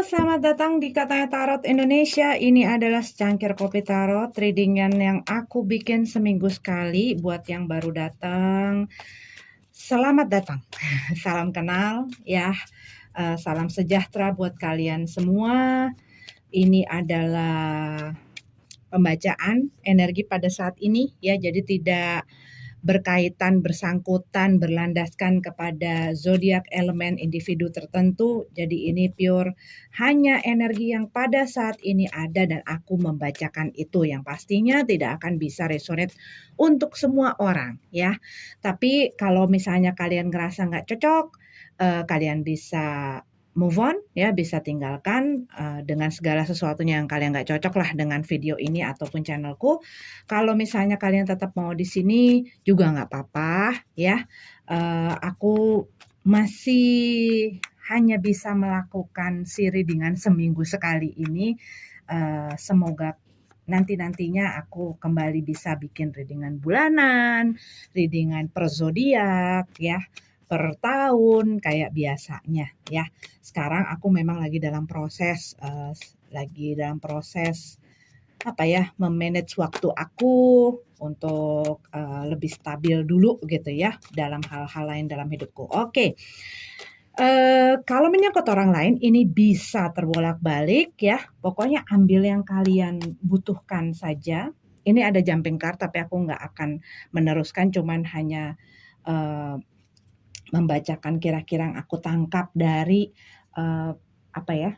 selamat datang di Katanya Tarot Indonesia. Ini adalah secangkir kopi tarot readingan yang aku bikin seminggu sekali buat yang baru datang. Selamat datang, salam kenal ya, salam sejahtera buat kalian semua. Ini adalah pembacaan energi pada saat ini ya, jadi tidak berkaitan, bersangkutan, berlandaskan kepada zodiak elemen individu tertentu. Jadi ini pure hanya energi yang pada saat ini ada dan aku membacakan itu, yang pastinya tidak akan bisa resonate untuk semua orang ya. Tapi kalau misalnya kalian ngerasa nggak cocok, kalian bisa move on ya, bisa tinggalkan dengan segala sesuatunya yang kalian nggak cocok lah dengan video ini ataupun channelku. Kalau misalnya kalian tetap mau di sini juga nggak apa-apa ya. Aku masih hanya bisa melakukan si readingan seminggu sekali ini. Semoga nanti-nantinya aku kembali bisa bikin readingan bulanan, readingan per zodiak ya, per tahun kayak biasanya ya. Sekarang aku memang lagi dalam proses apa ya, memanage waktu aku untuk lebih stabil dulu gitu ya dalam hal-hal lain dalam hidupku. Oke. Kalau menyangkut orang lain ini bisa terbolak-balik ya. Pokoknya ambil yang kalian butuhkan saja. Ini ada jumping card tapi aku nggak akan meneruskan, cuman hanya membacakan kira-kira yang aku tangkap dari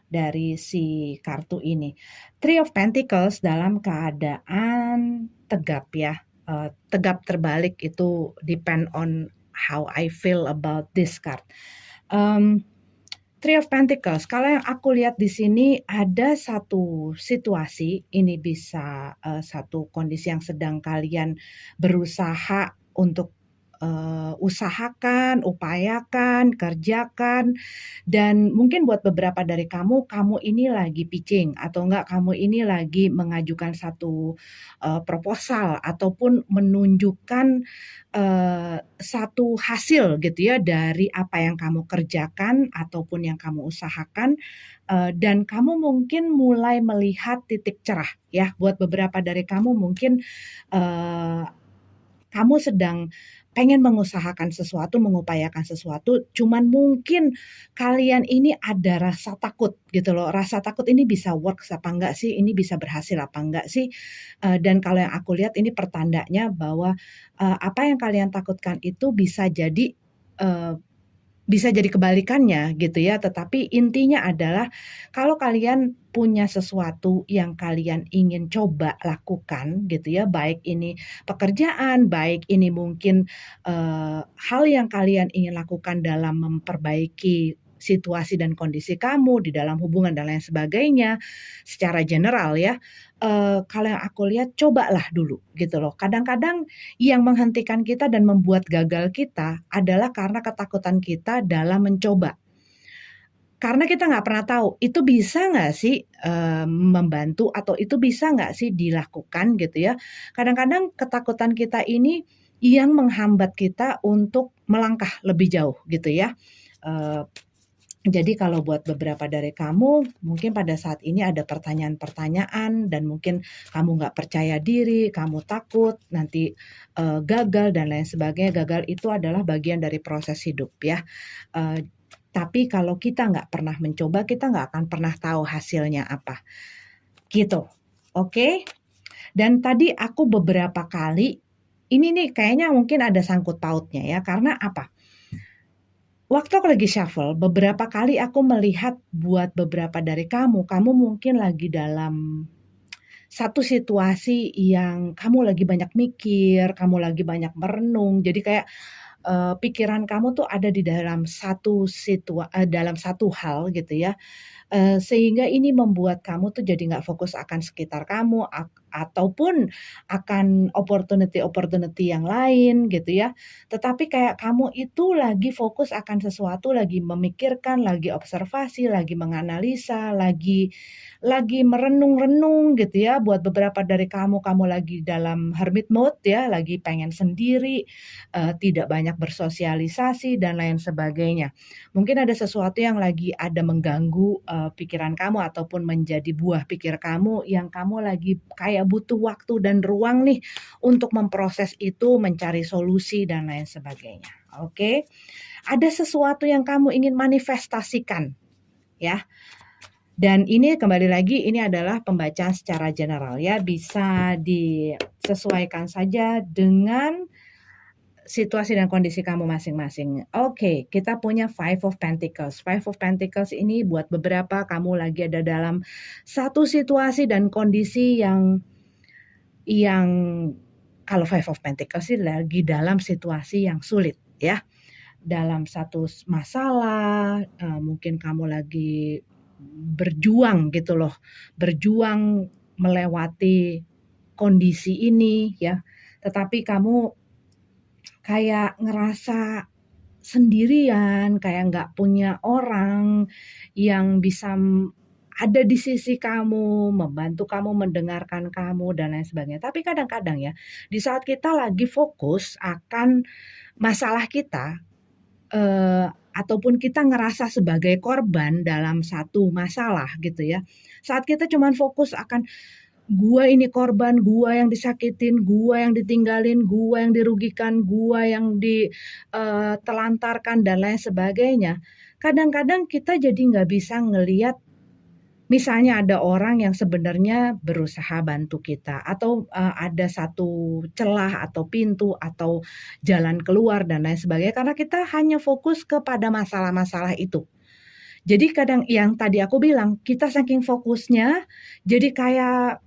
dari si kartu ini. Three of Pentacles dalam keadaan tegap ya. Tegap terbalik itu depend on how I feel about this card. Three of Pentacles, kalau yang aku lihat di sini ada satu situasi, ini bisa satu kondisi yang sedang kalian berusaha untuk usahakan, upayakan, kerjakan, dan mungkin buat beberapa dari kamu ini lagi pitching atau enggak kamu ini lagi mengajukan satu proposal ataupun menunjukkan satu hasil gitu ya dari apa yang kamu kerjakan ataupun yang kamu usahakan, dan kamu mungkin mulai melihat titik cerah ya. Buat beberapa dari kamu mungkin kamu sedang pengen mengusahakan sesuatu, mengupayakan sesuatu, cuman mungkin kalian ini ada rasa takut gitu loh. Rasa takut ini bisa works apa enggak sih? Ini bisa berhasil apa enggak sih? Dan kalau yang aku lihat ini pertandanya bahwa apa yang kalian takutkan itu bisa jadi kebalikannya gitu ya, tetapi intinya adalah kalau kalian punya sesuatu yang kalian ingin coba lakukan gitu ya, baik ini pekerjaan, baik ini mungkin hal yang kalian ingin lakukan dalam memperbaiki situasi dan kondisi kamu di dalam hubungan dan lain sebagainya secara general ya. Kalau yang aku lihat cobalah dulu gitu loh. Kadang-kadang yang menghentikan kita dan membuat gagal kita adalah karena ketakutan kita dalam mencoba. Karena kita nggak pernah tahu itu bisa nggak sih membantu atau itu bisa nggak sih dilakukan gitu ya. Kadang-kadang ketakutan kita ini yang menghambat kita untuk melangkah lebih jauh gitu ya. Jadi kalau buat beberapa dari kamu, mungkin pada saat ini ada pertanyaan-pertanyaan dan mungkin kamu nggak percaya diri, kamu takut nanti gagal dan lain sebagainya. Gagal itu adalah bagian dari proses hidup ya. Tapi kalau kita nggak pernah mencoba, kita nggak akan pernah tahu hasilnya apa. Gitu, oke? Dan tadi aku beberapa kali, ini nih kayaknya mungkin ada sangkut pautnya ya, karena apa? Waktu aku lagi shuffle, beberapa kali aku melihat buat beberapa dari kamu mungkin lagi dalam satu situasi yang kamu lagi banyak mikir, kamu lagi banyak merenung, jadi kayak pikiran kamu tuh ada di dalam dalam satu hal gitu ya, sehingga ini membuat kamu tuh jadi nggak fokus akan sekitar kamu, ataupun akan opportunity yang lain gitu ya. Tetapi kayak kamu itu lagi fokus akan sesuatu, lagi memikirkan, lagi observasi, lagi menganalisa, lagi merenung-renung gitu ya. Buat beberapa dari kamu lagi dalam hermit mode ya, lagi pengen sendiri, tidak banyak bersosialisasi dan lain sebagainya. Mungkin ada sesuatu yang lagi ada mengganggu pikiran kamu ataupun menjadi buah pikir kamu yang kamu lagi kayak butuh waktu dan ruang nih untuk memproses itu, mencari solusi dan lain sebagainya. Oke. Ada sesuatu yang kamu ingin manifestasikan ya. Dan ini kembali lagi ini adalah pembacaan secara general ya, bisa disesuaikan saja dengan situasi dan kondisi kamu masing-masing. Oke, kita punya Five of Pentacles. Five of Pentacles ini buat beberapa kamu lagi ada dalam satu situasi dan kondisi yang kalau Five of Pentacles sih lagi dalam situasi yang sulit ya. Dalam satu masalah, mungkin kamu lagi berjuang gitu loh. Berjuang melewati kondisi ini ya. Tetapi kamu kayak ngerasa sendirian, kayak nggak punya orang yang bisa ada di sisi kamu, membantu kamu, mendengarkan kamu, dan lain sebagainya. Tapi kadang-kadang ya, di saat kita lagi fokus akan masalah kita, ataupun kita ngerasa sebagai korban dalam satu masalah gitu ya. Saat kita cuman fokus akan gua ini korban, gua yang disakitin, gua yang ditinggalin, gua yang dirugikan, gua yang ditelantarkan dan lain sebagainya. Kadang-kadang kita jadi nggak bisa ngelihat misalnya ada orang yang sebenarnya berusaha bantu kita atau ada satu celah atau pintu atau jalan keluar dan lain sebagainya karena kita hanya fokus kepada masalah-masalah itu. Jadi kadang yang tadi aku bilang, kita saking fokusnya jadi kayak,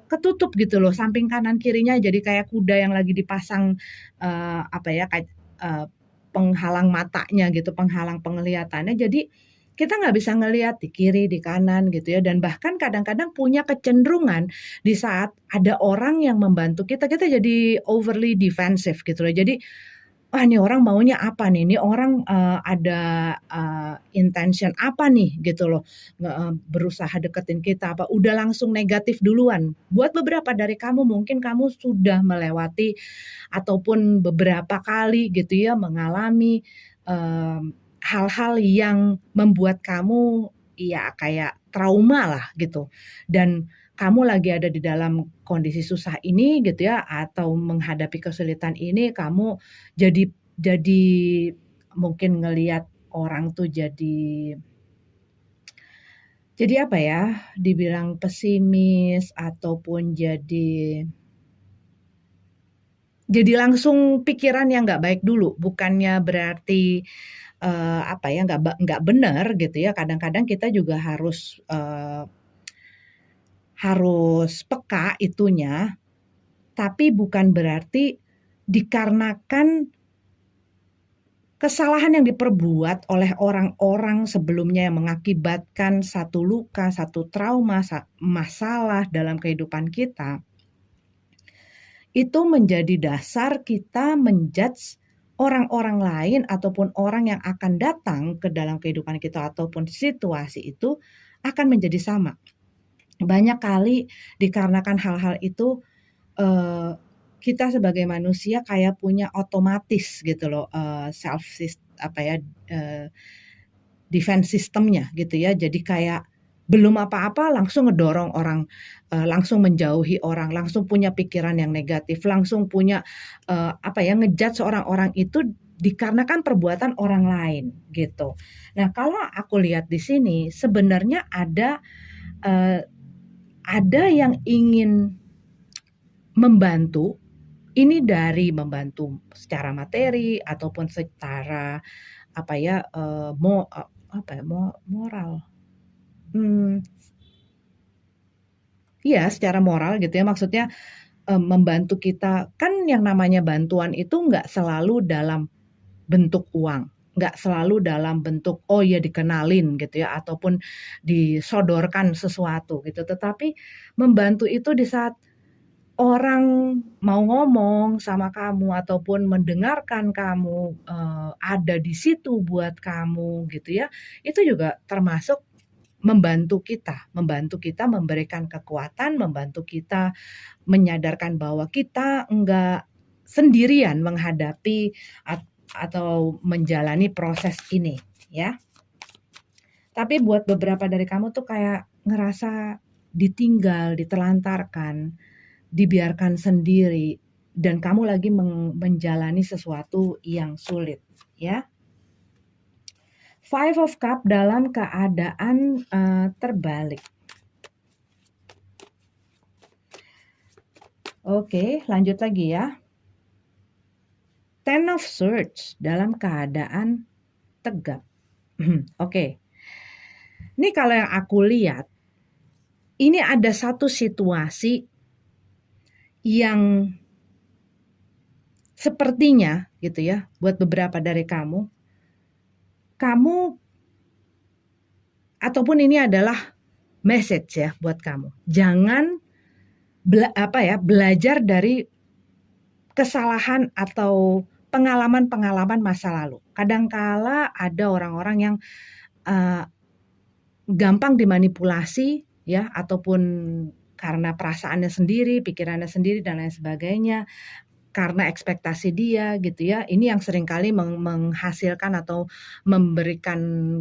ketutup gitu loh, samping kanan kirinya jadi kayak kuda yang lagi dipasang, kayak, penghalang matanya gitu, penghalang penglihatannya. Jadi kita nggak bisa ngelihat di kiri, di kanan gitu ya, dan bahkan kadang-kadang punya kecenderungan di saat ada orang yang membantu kita, kita jadi overly defensive gitu loh. Jadi wah ini orang maunya apa nih, ini orang ada intention apa nih gitu loh, berusaha deketin kita apa, udah langsung negatif duluan. Buat beberapa dari kamu mungkin kamu sudah melewati ataupun beberapa kali gitu ya mengalami hal-hal yang membuat kamu ya kayak trauma lah gitu, dan kamu lagi ada di dalam kondisi susah ini gitu ya, atau menghadapi kesulitan ini, kamu jadi mungkin ngelihat orang tuh jadi apa ya, dibilang pesimis ataupun jadi langsung pikiran yang nggak baik dulu. Bukannya berarti nggak benar gitu ya. Kadang-kadang kita juga harus peka itunya, tapi bukan berarti dikarenakan kesalahan yang diperbuat oleh orang-orang sebelumnya yang mengakibatkan satu luka, satu trauma, masalah dalam kehidupan kita, itu menjadi dasar kita menjudge orang-orang lain ataupun orang yang akan datang ke dalam kehidupan kita ataupun situasi itu akan menjadi sama. Banyak kali dikarenakan hal-hal itu kita sebagai manusia kayak punya otomatis gitu loh, defense systemnya gitu ya. Jadi kayak belum apa-apa langsung ngedorong orang, langsung menjauhi orang, langsung punya pikiran yang negatif, langsung punya ngejudge orang-orang itu dikarenakan perbuatan orang lain gitu. Nah kalau aku lihat di sini sebenarnya ada yang ingin membantu, ini dari membantu secara materi ataupun secara moral. Iya secara moral gitu ya, maksudnya membantu kita. Kan yang namanya bantuan itu nggak selalu dalam bentuk uang, nggak selalu dalam bentuk oh ya dikenalin gitu ya ataupun disodorkan sesuatu gitu, tetapi membantu itu di saat orang mau ngomong sama kamu ataupun mendengarkan kamu, ada di situ buat kamu gitu ya, itu juga termasuk membantu kita memberikan kekuatan, membantu kita menyadarkan bahwa kita enggak sendirian menghadapi atau menjalani proses ini ya. Tapi buat beberapa dari kamu tuh kayak ngerasa ditinggal, ditelantarkan, dibiarkan sendiri, dan kamu lagi menjalani sesuatu yang sulit ya. Five of Cup dalam keadaan terbalik. Oke, lanjut lagi ya. Ten of Swords dalam keadaan tegap. Oke. Ini kalau yang aku lihat, ini ada satu situasi yang sepertinya gitu ya, buat beberapa dari kamu ataupun ini adalah message ya buat kamu. Jangan belajar dari kesalahan atau pengalaman-pengalaman masa lalu. Kadangkala ada orang-orang yang gampang dimanipulasi ya, ataupun karena perasaannya sendiri, pikirannya sendiri dan lain sebagainya, karena ekspektasi dia gitu ya. Ini yang seringkali menghasilkan atau memberikan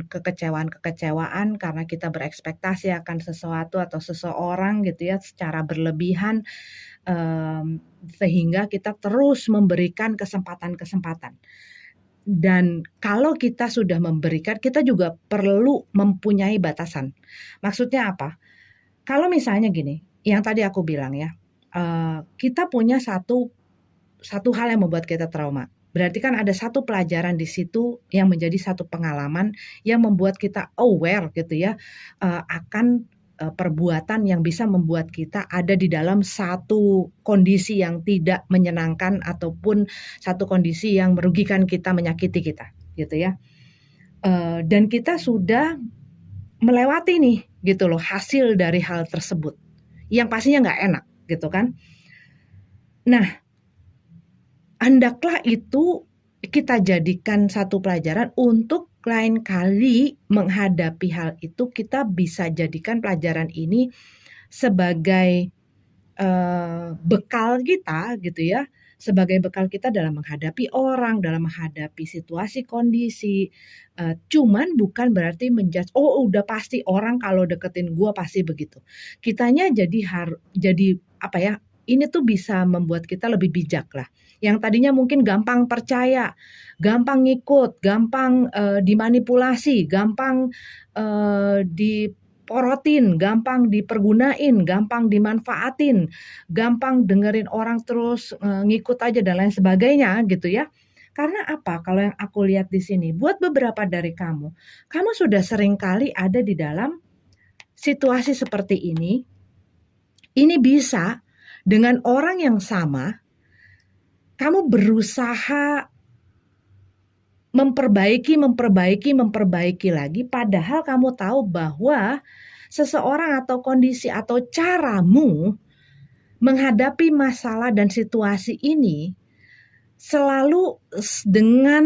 kekecewaan karena kita berekspektasi akan sesuatu atau seseorang gitu ya secara berlebihan, sehingga kita terus memberikan kesempatan-kesempatan. Dan kalau kita sudah memberikan, kita juga perlu mempunyai batasan. Maksudnya apa? Kalau misalnya gini, yang tadi aku bilang ya, kita punya satu hal yang membuat kita trauma. Berarti kan ada satu pelajaran di situ yang menjadi satu pengalaman yang membuat kita aware gitu ya, akan perbuatan yang bisa membuat kita ada di dalam satu kondisi yang tidak menyenangkan ataupun satu kondisi yang merugikan kita, menyakiti kita gitu ya. Dan kita sudah melewati nih gitu loh hasil dari hal tersebut yang pastinya nggak enak gitu kan. Nah, hendaklah itu kita jadikan satu pelajaran untuk lain kali menghadapi hal itu, kita bisa jadikan pelajaran ini sebagai bekal kita gitu ya, sebagai bekal kita dalam menghadapi orang, dalam menghadapi situasi, kondisi. Cuman bukan berarti menjudge, oh udah pasti orang kalau deketin gua pasti begitu. Kitanya jadi apa ya, ini tuh bisa membuat kita lebih bijak lah. Yang tadinya mungkin gampang percaya, gampang ngikut, gampang dimanipulasi, gampang diporotin, gampang dipergunain, gampang dimanfaatin, gampang dengerin orang terus ngikut aja dan lain sebagainya gitu ya. Karena apa? Kalau yang aku lihat di sini, buat beberapa dari kamu sudah sering kali ada di dalam situasi seperti ini. Ini bisa dengan orang yang sama, kamu berusaha memperbaiki lagi, padahal kamu tahu bahwa seseorang atau kondisi atau caramu menghadapi masalah dan situasi ini selalu dengan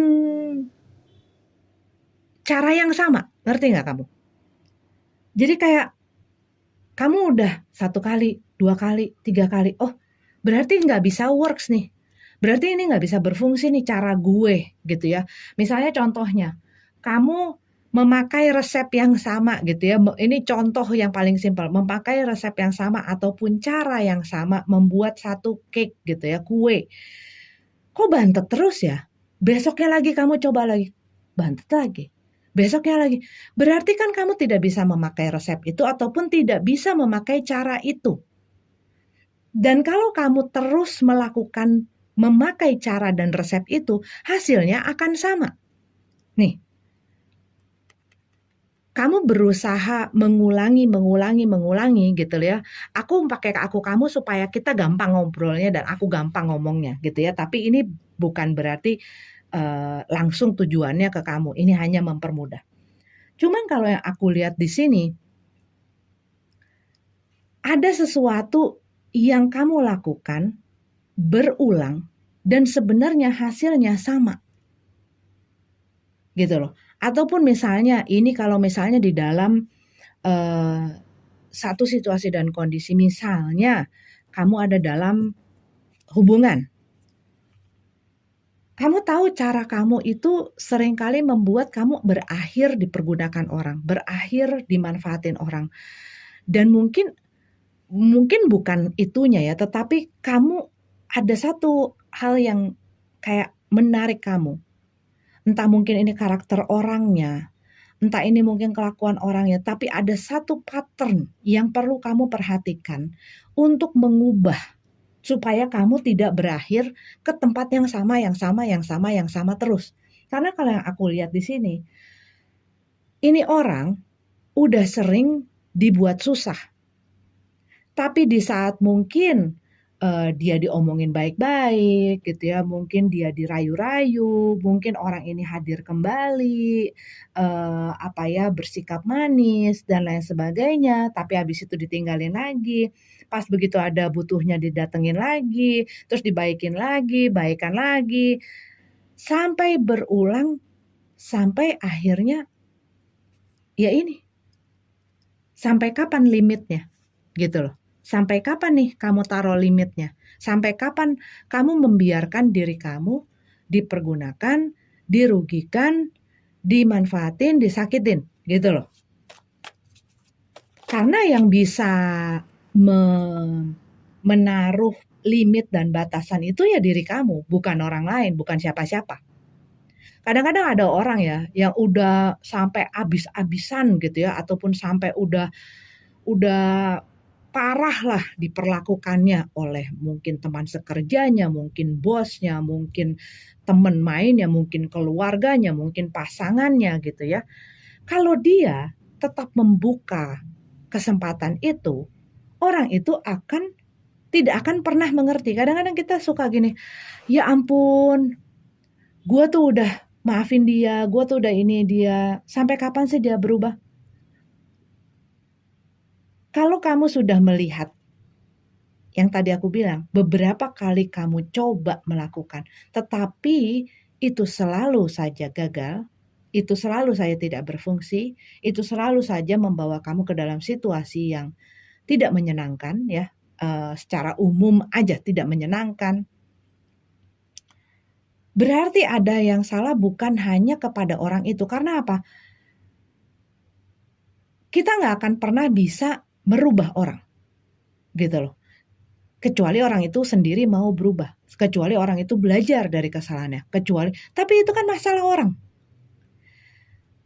cara yang sama. Ngerti nggak kamu? Jadi kayak kamu udah 1 kali, 2 kali, 3 kali, oh berarti nggak bisa works nih. Berarti ini nggak bisa berfungsi nih cara gue gitu ya. Misalnya contohnya, kamu memakai resep yang sama gitu ya. Ini contoh yang paling simpel, memakai resep yang sama ataupun cara yang sama membuat satu cake gitu ya, kue. Kok bantet terus ya? Besoknya lagi kamu coba lagi, bantet lagi. Besoknya lagi. Berarti kan kamu tidak bisa memakai resep itu ataupun tidak bisa memakai cara itu. Dan kalau kamu terus memakai cara dan resep itu, hasilnya akan sama. Nih, kamu berusaha mengulangi gitu ya. Aku pakai kamu supaya kita gampang ngobrolnya dan aku gampang ngomongnya gitu ya. Tapi ini bukan berarti langsung tujuannya ke kamu. Ini hanya mempermudah. Cuman kalau yang aku lihat di sini, ada sesuatu yang kamu lakukan berulang dan sebenarnya hasilnya sama. Gitu loh. Ataupun misalnya ini kalau misalnya di dalam satu situasi dan kondisi, misalnya kamu ada dalam hubungan. Kamu tahu cara kamu itu seringkali membuat kamu berakhir dipergunakan orang, berakhir dimanfaatin orang. Dan mungkin bukan itunya ya, tetapi kamu ada satu hal yang kayak menarik kamu. Entah mungkin ini karakter orangnya, entah ini mungkin kelakuan orangnya, tapi ada satu pattern yang perlu kamu perhatikan untuk mengubah supaya kamu tidak berakhir ke tempat yang sama terus. Karena kalau yang aku lihat di sini, ini orang udah sering dibuat susah. Tapi di saat mungkin dia diomongin baik-baik gitu ya, mungkin dia dirayu-rayu, mungkin orang ini hadir kembali, bersikap manis dan lain sebagainya, tapi habis itu ditinggalin lagi. Pas begitu ada butuhnya didatengin lagi, terus dibaikin lagi, baikan lagi, sampai berulang, sampai akhirnya ya ini, sampai kapan limitnya gitu loh. Sampai kapan nih kamu taruh limitnya? Sampai kapan kamu membiarkan diri kamu dipergunakan, dirugikan, dimanfaatin, disakitin gitu loh. Karena yang bisa menaruh limit dan batasan itu ya diri kamu, bukan orang lain, bukan siapa-siapa. Kadang-kadang ada orang ya yang udah sampai abis-abisan gitu ya, ataupun sampai udah parah lah diperlakukannya oleh mungkin teman sekerjanya, mungkin bosnya, mungkin teman mainnya, mungkin keluarganya, mungkin pasangannya gitu ya. Kalau dia tetap membuka kesempatan itu, orang itu tidak akan pernah mengerti. Kadang-kadang kita suka gini, ya ampun, gue tuh udah maafin dia, gue tuh udah ini dia, sampai kapan sih dia berubah? Kalau kamu sudah melihat yang tadi aku bilang, beberapa kali kamu coba melakukan, tetapi itu selalu saja gagal, itu selalu saja tidak berfungsi, itu selalu saja membawa kamu ke dalam situasi yang tidak menyenangkan ya, secara umum aja tidak menyenangkan. Berarti ada yang salah bukan hanya kepada orang itu. Karena apa? Kita nggak akan pernah bisa merubah orang, gitu loh. Kecuali orang itu sendiri mau berubah, kecuali orang itu belajar dari kesalahannya, tapi itu kan masalah orang.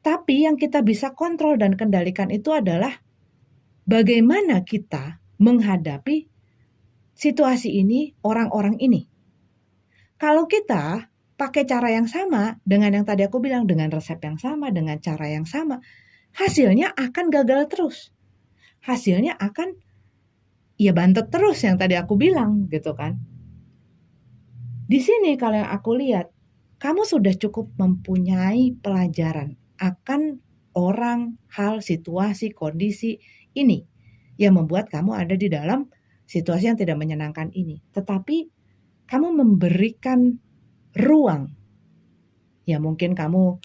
Tapi yang kita bisa kontrol dan kendalikan itu adalah bagaimana kita menghadapi situasi ini, orang-orang ini. Kalau kita pakai cara yang sama dengan yang tadi aku bilang, dengan resep yang sama, dengan cara yang sama, hasilnya akan gagal terus. Hasilnya akan ya bantet terus yang tadi aku bilang gitu kan. Di sini kalau yang aku lihat, kamu sudah cukup mempunyai pelajaran akan orang, hal, situasi, kondisi ini yang membuat kamu ada di dalam situasi yang tidak menyenangkan ini. Tetapi kamu memberikan ruang. Ya mungkin kamu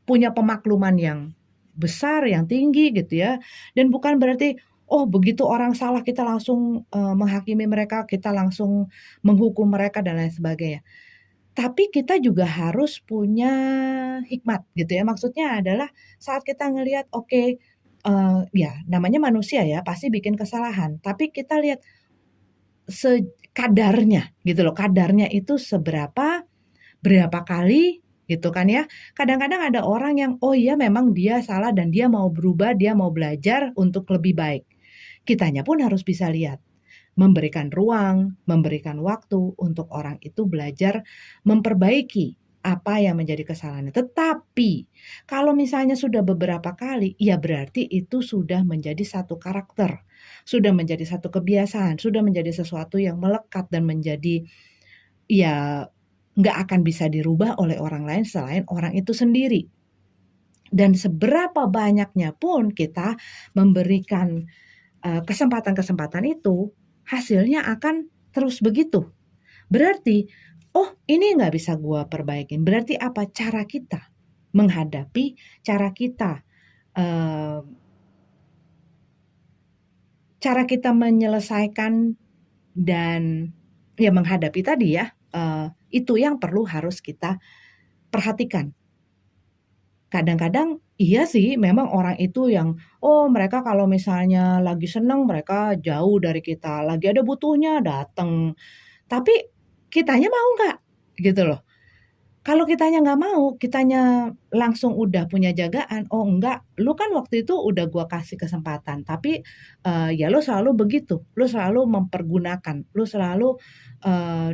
punya pemakluman yang besar, yang tinggi gitu ya. Dan bukan berarti begitu orang salah kita langsung menghakimi mereka, kita langsung menghukum mereka dan lain sebagainya. Tapi kita juga harus punya hikmat gitu ya. Maksudnya adalah saat kita ngelihat ya namanya manusia ya, pasti bikin kesalahan. Tapi kita lihat kadarnya gitu loh. Kadarnya itu berapa kali gitu kan ya. Kadang-kadang ada orang yang iya memang dia salah dan dia mau berubah, dia mau belajar untuk lebih baik. Kitanya pun harus bisa lihat, memberikan ruang, memberikan waktu untuk orang itu belajar memperbaiki apa yang menjadi kesalahannya. Tetapi kalau misalnya sudah beberapa kali, ya berarti itu sudah menjadi satu karakter, sudah menjadi satu kebiasaan, sudah menjadi sesuatu yang melekat dan menjadi ya nggak akan bisa dirubah oleh orang lain selain orang itu sendiri. Dan seberapa banyaknya pun kita memberikan kesempatan-kesempatan itu, hasilnya akan terus begitu. Berarti, oh ini nggak bisa gua perbaikin. Berarti apa? Cara kita menghadapi, eh, cara kita menyelesaikan dan ya menghadapi tadi ya, itu yang perlu harus kita perhatikan. Kadang-kadang iya sih memang orang itu yang, oh mereka kalau misalnya lagi seneng mereka jauh dari kita, lagi ada butuhnya dateng. Tapi kitanya mau nggak? Gitu loh. Kalau kitanya nggak mau, kitanya langsung udah punya jagaan, "Oh enggak, lu kan waktu itu udah gua kasih kesempatan, tapi, ya lu selalu begitu, lu selalu mempergunakan, lu selalu,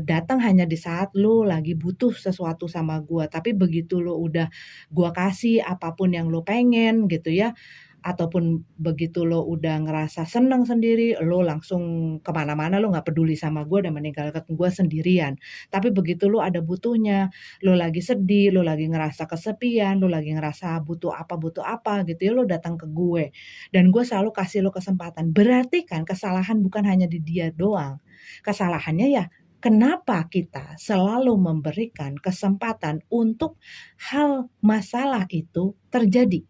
datang hanya di saat lu lagi butuh sesuatu sama gua, tapi begitu lu udah gua kasih apapun yang lu pengen," gitu ya, ataupun begitu lo udah ngerasa seneng sendiri, lo langsung kemana mana lo nggak peduli sama gue dan meninggalkan gue sendirian. Tapi begitu lo ada butuhnya, lo lagi sedih, lo lagi ngerasa kesepian, lo lagi ngerasa butuh apa gitu ya, lo datang ke gue. Dan gue selalu kasih lo kesempatan. Berarti kan kesalahan bukan hanya di dia doang. Kesalahannya ya kenapa kita selalu memberikan kesempatan untuk hal masalah itu terjadi.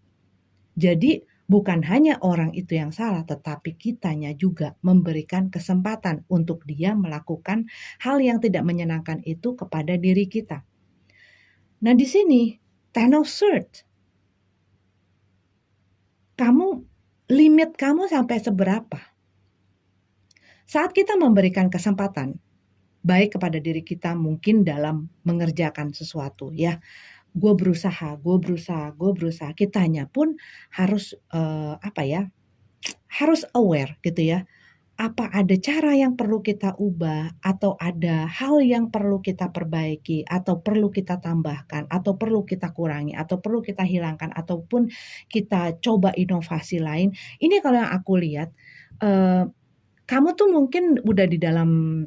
Jadi bukan hanya orang itu yang salah, tetapi kitanya juga memberikan kesempatan untuk dia melakukan hal yang tidak menyenangkan itu kepada diri kita. Nah di sini, ten of swords. Limit kamu sampai seberapa? Saat kita memberikan kesempatan, baik kepada diri kita mungkin dalam mengerjakan sesuatu ya. Gue berusaha. Kitanya pun harus harus aware gitu ya. Apa ada cara yang perlu kita ubah atau ada hal yang perlu kita perbaiki atau perlu kita tambahkan atau perlu kita kurangi atau perlu kita hilangkan ataupun kita coba inovasi lain. Ini kalau yang aku lihat, kamu tuh mungkin udah di dalam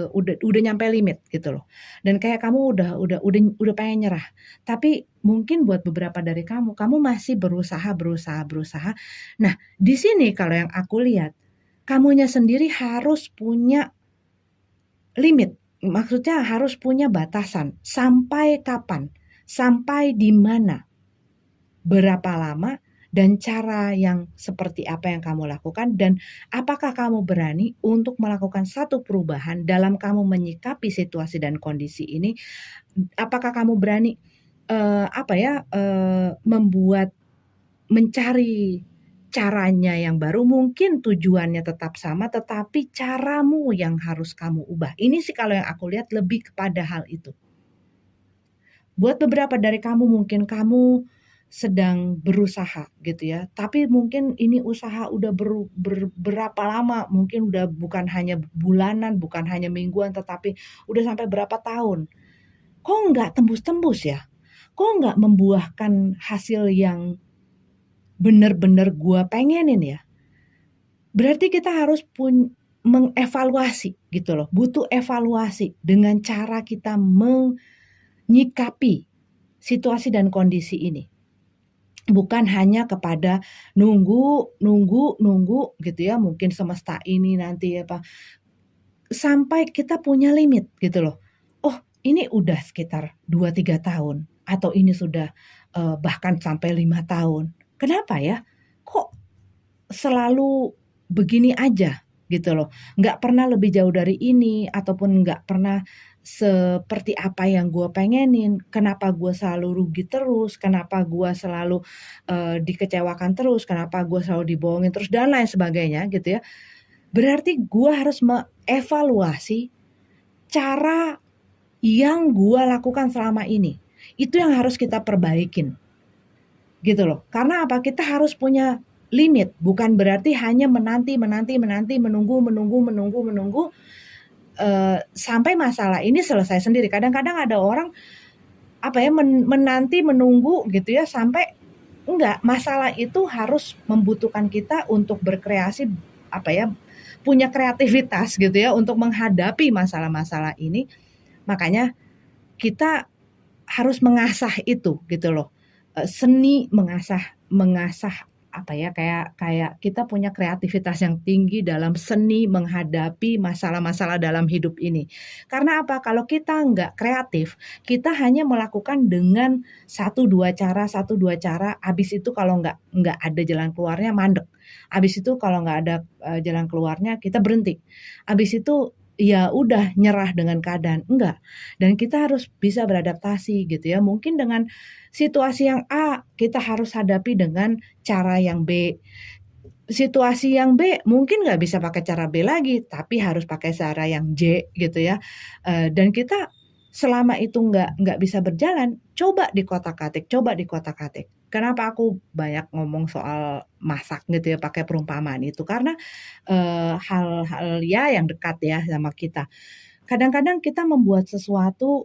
udah nyampe limit gitu loh. Dan kayak kamu udah pengen nyerah. Tapi mungkin buat beberapa dari kamu masih berusaha. Nah, di sini kalau yang aku lihat, kamunya sendiri harus punya limit. Maksudnya harus punya batasan. Sampai kapan? Sampai di mana? Berapa lama? Dan cara yang seperti apa yang kamu lakukan dan apakah kamu berani untuk melakukan satu perubahan dalam kamu menyikapi situasi dan kondisi ini, apakah kamu berani mencari caranya yang baru, mungkin tujuannya tetap sama tetapi caramu yang harus kamu ubah. Ini sih kalau yang aku lihat lebih kepada hal itu. Buat beberapa dari kamu mungkin kamu sedang berusaha gitu ya, tapi mungkin ini usaha udah berapa lama, mungkin udah bukan hanya bulanan, bukan hanya mingguan, tetapi udah sampai berapa tahun. Kok nggak tembus-tembus ya? Kok nggak membuahkan hasil yang bener-bener gua pengenin ya? Berarti kita harus mengevaluasi gitu loh, butuh evaluasi dengan cara kita menyikapi situasi dan kondisi ini. Bukan hanya kepada nunggu gitu ya, mungkin semesta ini nanti sampai kita punya limit gitu loh. Oh ini udah sekitar 2-3 tahun atau ini sudah bahkan sampai 5 tahun. Kenapa ya? Kok selalu begini aja gitu loh. Nggak pernah lebih jauh dari ini ataupun nggak pernah seperti apa yang gue pengenin, kenapa gue selalu rugi terus, kenapa gue selalu dikecewakan terus, kenapa gue selalu dibohongin terus dan lain sebagainya gitu ya. Berarti gue harus mengevaluasi cara yang gue lakukan selama ini. Itu yang harus kita perbaikin gitu loh. Karena apa? Kita harus punya limit, bukan berarti hanya menanti, menunggu sampai masalah ini selesai sendiri. Kadang-kadang ada orang menanti menunggu gitu ya sampai enggak, masalah itu harus membutuhkan kita untuk berkreasi punya kreativitas gitu ya untuk menghadapi masalah-masalah ini. Makanya kita harus mengasah itu gitu loh. Seni mengasah apa ya, kayak kita punya kreativitas yang tinggi dalam seni menghadapi masalah-masalah dalam hidup ini. Karena apa? Kalau kita nggak kreatif, kita hanya melakukan dengan satu dua cara, habis itu kalau nggak ada jalan keluarnya mandek. Habis itu kalau nggak ada, jalan keluarnya kita berhenti. Habis itu ya udah nyerah dengan keadaan, enggak. Dan kita harus bisa beradaptasi gitu ya. Mungkin dengan situasi yang A, kita harus hadapi dengan cara yang B. Situasi yang B mungkin nggak bisa pakai cara B lagi, tapi harus pakai cara yang J gitu ya. Dan kita selama itu nggak bisa berjalan, coba dikotak-atik. Kenapa aku banyak ngomong soal masak gitu ya, pakai perumpamaan itu, karena, hal-hal ya yang dekat ya sama kita. Kadang-kadang kita membuat sesuatu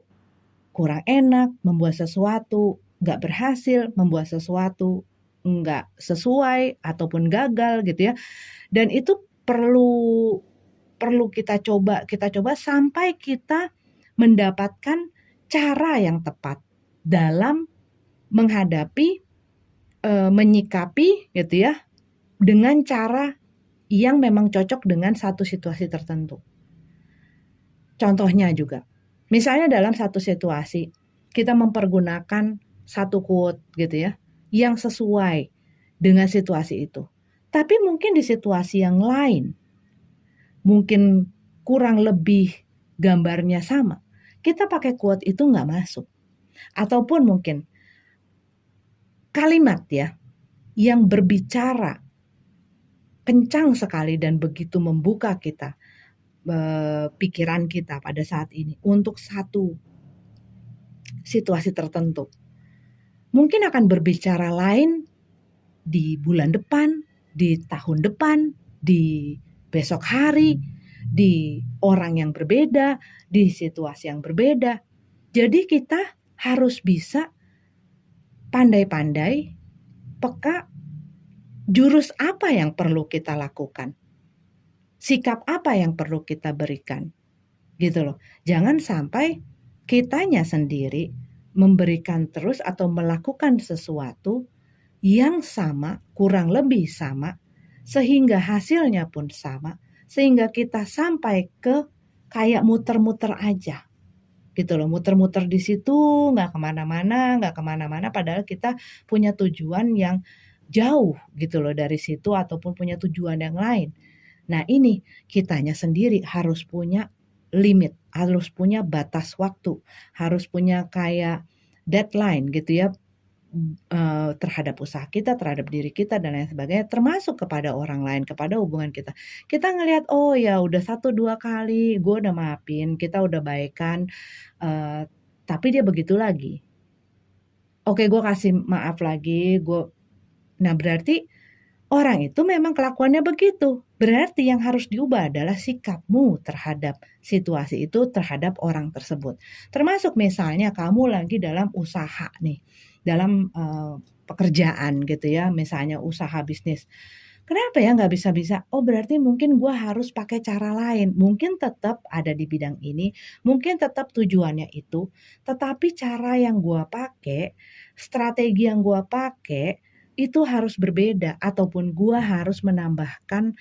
kurang enak, membuat sesuatu nggak berhasil, membuat sesuatu nggak sesuai ataupun gagal gitu ya. Dan itu perlu perlu kita coba sampai kita mendapatkan cara yang tepat dalam menghadapi, menyikapi gitu ya, dengan cara yang memang cocok dengan satu situasi tertentu. Contohnya juga, misalnya dalam satu situasi, kita mempergunakan satu quote gitu ya, yang sesuai dengan situasi itu. Tapi mungkin di situasi yang lain, mungkin kurang lebih gambarnya sama, kita pakai quote itu nggak masuk. Ataupun mungkin kalimat ya, yang berbicara kencang sekali dan begitu membuka kita, pikiran kita pada saat ini untuk satu situasi tertentu. Mungkin akan berbicara lain di bulan depan, di tahun depan, di besok hari, di orang yang berbeda, di situasi yang berbeda. Jadi kita harus bisa pandai-pandai, peka, jurus apa yang perlu kita lakukan. Sikap apa yang perlu kita berikan. Gitu loh. Jangan sampai kitanya sendiri memberikan terus atau melakukan sesuatu yang sama, kurang lebih sama, sehingga hasilnya pun sama, sehingga kita sampai ke kayak muter-muter aja. Gitu loh, muter-muter di situ, nggak kemana-mana, padahal kita punya tujuan yang jauh gitu loh dari situ ataupun punya tujuan yang lain. Nah ini kitanya sendiri harus punya limit, harus punya batas waktu, harus punya kayak deadline gitu ya, terhadap usaha kita, terhadap diri kita dan lain sebagainya, termasuk kepada orang lain, kepada hubungan kita. Kita ngelihat, oh ya udah 1, 2 kali gue udah maafin, kita udah baikan, tapi dia begitu lagi. Oke gue kasih maaf lagi, nah berarti orang itu memang kelakuannya begitu. Berarti yang harus diubah adalah sikapmu terhadap situasi itu, terhadap orang tersebut. Termasuk misalnya kamu lagi dalam usaha nih, dalam pekerjaan gitu ya, misalnya usaha bisnis. Kenapa ya nggak bisa-bisa? Oh berarti mungkin gue harus pakai cara lain. Mungkin tetap ada di bidang ini, mungkin tetap tujuannya itu, tetapi cara yang gue pakai, strategi yang gue pakai, itu harus berbeda ataupun gua harus menambahkan,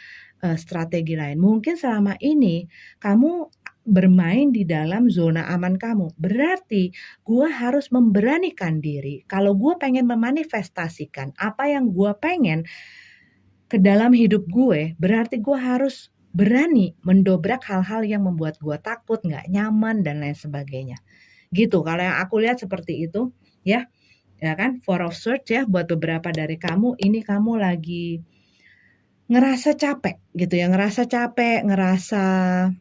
strategi lain. Mungkin selama ini kamu bermain di dalam zona aman kamu, berarti gua harus memberanikan diri. Kalau gua pengen memanifestasikan apa yang gua pengen ke dalam hidup gue, berarti gua harus berani mendobrak hal-hal yang membuat gua takut, nggak nyaman dan lain sebagainya. Gitu, kalau yang aku lihat seperti itu ya. Ya kan, for of search ya buat beberapa dari kamu, ini kamu lagi ngerasa capek gitu ya, ngerasa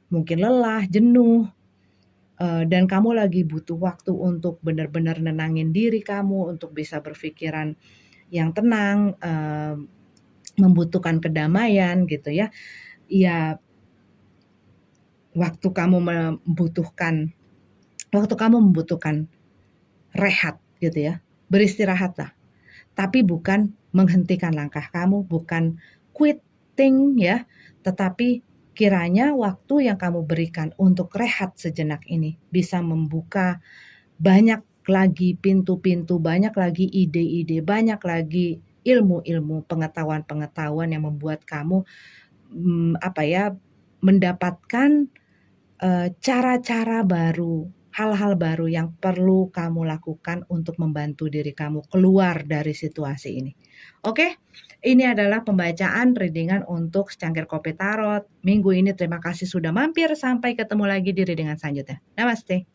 mungkin lelah, jenuh, dan kamu lagi butuh waktu untuk benar-benar nenangin diri kamu, untuk bisa berpikiran yang tenang, membutuhkan kedamaian gitu ya. Ya waktu kamu membutuhkan rehat gitu ya, beristirahatlah. Tapi bukan menghentikan langkah kamu, bukan quitting ya, tetapi kiranya waktu yang kamu berikan untuk rehat sejenak ini bisa membuka banyak lagi pintu-pintu, banyak lagi ide-ide, banyak lagi ilmu-ilmu, pengetahuan-pengetahuan yang membuat kamu mendapatkan cara-cara baru, hal-hal baru yang perlu kamu lakukan untuk membantu diri kamu keluar dari situasi ini. Oke, ini adalah pembacaan readingan untuk secangkir kopi tarot minggu ini. Terima kasih sudah mampir. Sampai ketemu lagi di readingan selanjutnya. Namaste.